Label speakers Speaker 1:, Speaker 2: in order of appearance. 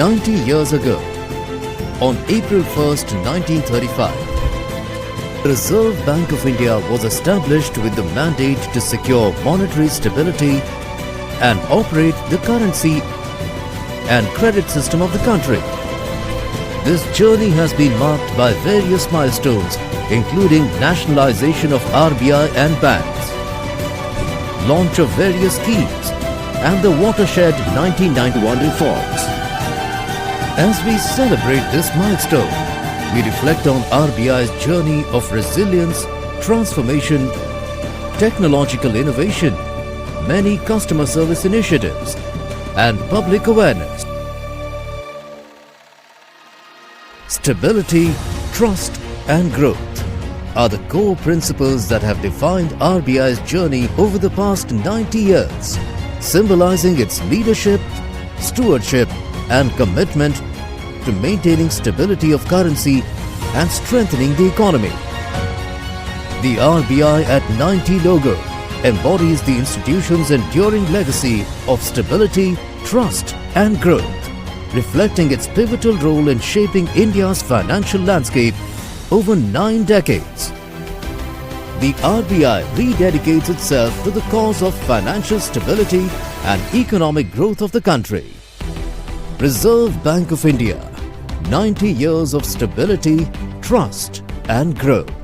Speaker 1: 90 years ago, on April 1st, 1935, the Reserve Bank of India was established with the mandate to secure monetary stability and operate the currency and credit system of the country. This journey has been marked by various milestones, including nationalization of RBI and banks, launch of various schemes, and the watershed 1991 reforms. As we celebrate this milestone, we reflect on RBI's journey of resilience, transformation, technological innovation, many customer service initiatives, and public awareness. Stability, trust, and growth are the core principles that have defined RBI's journey over the past 90 years, symbolizing its leadership, stewardship, and commitment to maintaining stability of currency and strengthening the economy. The RBI at 90 logo embodies the institution's enduring legacy of stability, trust, and growth, reflecting its pivotal role in shaping India's financial landscape over 9 decades. The RBI rededicates itself to the cause of financial stability and economic growth of the country. Reserve Bank of India, 90 years of stability, trust, and growth.